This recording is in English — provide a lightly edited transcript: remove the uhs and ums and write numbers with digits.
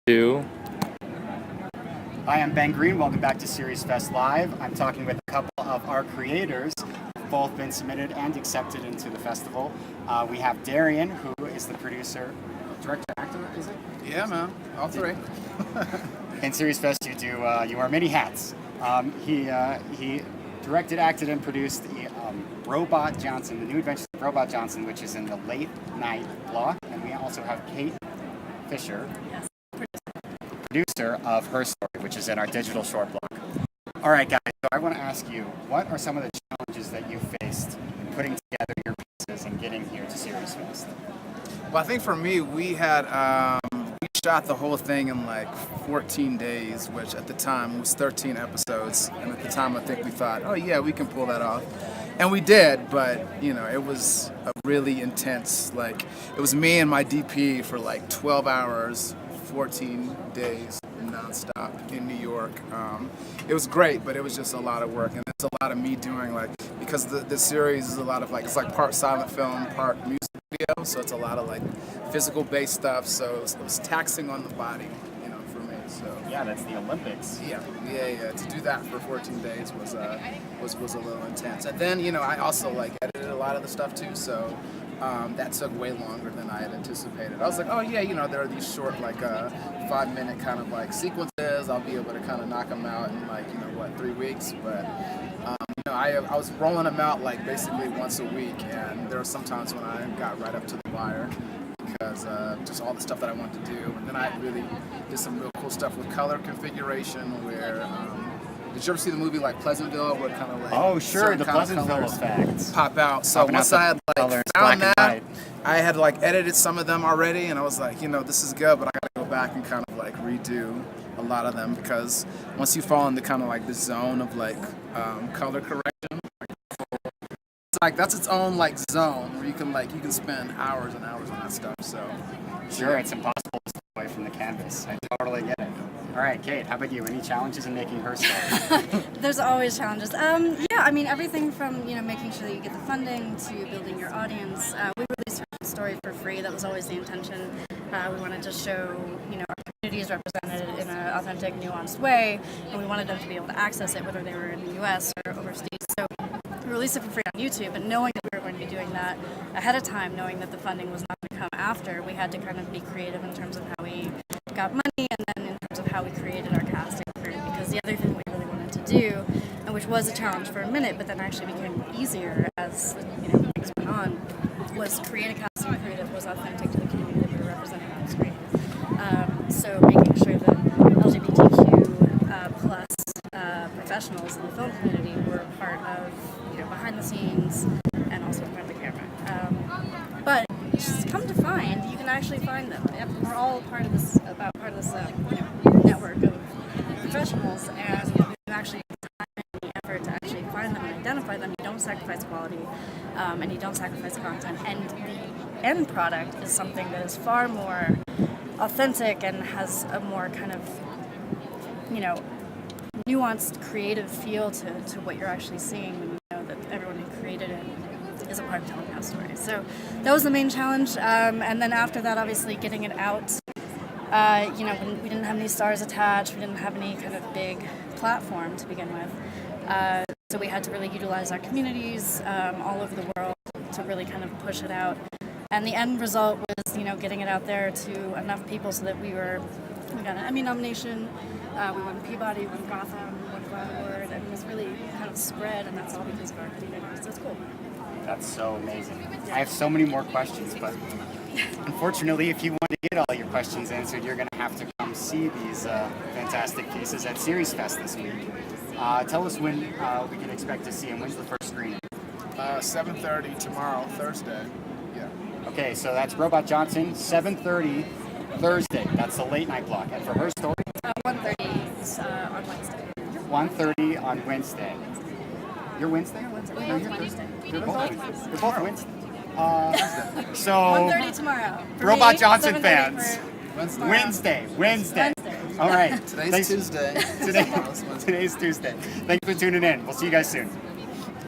2. Hi, I'm Ben Green. Welcome back to SeriesFest Live. I'm talking with a couple of our creators who've both been submitted and accepted into the festival. We have Darian, who is the producer, director, actor, is it? Yeah, man. All three. In SeriesFest, you wear many hats. He directed, acted, and produced the BROBOT Johnson, the new adventures of BROBOT Johnson, which is in the late night block. And we also have Kate Fisher, producer of Her Story, which is in our digital short block. All right, guys, so I want to ask you, what are some of the challenges that you faced in putting together your pieces and getting here to SeriesFest? Well, I think for me, we shot the whole thing in like 14 days, which at the time was 13 episodes. And at the time, I think we thought, oh yeah, we can pull that off. And we did, but you know, it was a really intense, like, it was me and my DP for like 12 hours, 14 days nonstop in New York. It was great, but it was just a lot of work, and it's a lot of me doing, like, because the series is a lot of, like, it's like part silent film, part music video, so it's a lot of like physical based stuff, so it was taxing on the body, you know, for me. So yeah, that's the Olympics. Yeah. To do that for 14 days was a little intense. And then, you know, I also like edited a lot of the stuff too, so that took way longer than I had anticipated. I was like, oh yeah, you know, there are these short, like 5-minute kind of like sequences. I'll be able to kind of knock them out in like, you know, 3 weeks. But you know, I was rolling them out like basically once a week, and there were some times when I got right up to the wire because just all the stuff that I wanted to do. And then I really did some real cool stuff with color configuration where. Did you ever see the movie like Pleasantville, where kind of like the Pleasantville effect pop out? So once I had like found that, I had like edited some of them already, and I was like, you know, this is good, but I gotta go back and kind of like redo a lot of them, because once you fall into kind of like the zone of like color correction, it's like that's its own like zone where you can spend hours and hours on that stuff. So sure, it's impossible to stay away from the canvas. I totally get it. All right, Kate, how about you? Any challenges in making Her Story? There's always challenges. Yeah, I mean, everything from, you know, making sure that you get the funding to building your audience. We released Her Story for free. That was always the intention. We wanted to show, you know, our communities represented in an authentic, nuanced way, and we wanted them to be able to access it, whether they were in the U.S. or overseas. So we released it for free on YouTube, and knowing that we were going to be doing that ahead of time, knowing that the funding was not going to come after, we had to kind of be creative in terms of how we got money, and then in terms of how we created our casting crew, because the other thing we really wanted to do, and which was a challenge for a minute, but then actually became easier as, you know, things went on, was create a casting crew that was authentic to the community that we were representing on screen. So making sure that LGBTQ plus professionals in the film community were part of, you know, behind the scenes and also in front of the camera. But just come to find, you can actually find them. We're all part of this you know, network of professionals, and you actually have the effort to actually find them and identify them. You don't sacrifice quality, and you don't sacrifice content, and the end product is something that is far more authentic and has a more kind of, you know, nuanced, creative feel to what you're actually seeing when you know that everyone who created it is a part of telling that story. So that was the main challenge, and then after that, obviously getting it out. You know, we didn't have any stars attached, we didn't have any kind of big platform to begin with. So we had to really utilize our communities all over the world to really kind of push it out. And the end result was, you know, getting it out there to enough people so that we got an Emmy nomination, we won Peabody, we won Gotham, we won Grand Award, and it was really kind of spread, and that's all because of our community. So it's cool. That's so amazing. I have so many more questions, but unfortunately, if you want to get all your questions answered, you're going to have to come see these fantastic pieces at SeriesFest this week. Tell us when we can expect to see them. When's the first screening? 7:30 tomorrow, Thursday. Yeah. Okay, so that's BROBOT Johnson, 7:30 Thursday. That's the late night block. And for Her Story? 1:30 on Wednesday. 1:30 on Wednesday. You're Wednesday? No, you're Thursday. You're both Wednesday. So 1:30 tomorrow. BROBOT me, Johnson 7:30 fans. Wednesday. All right. Today's Tuesday. Today's Tuesday. Thanks for tuning in. We'll see you guys soon.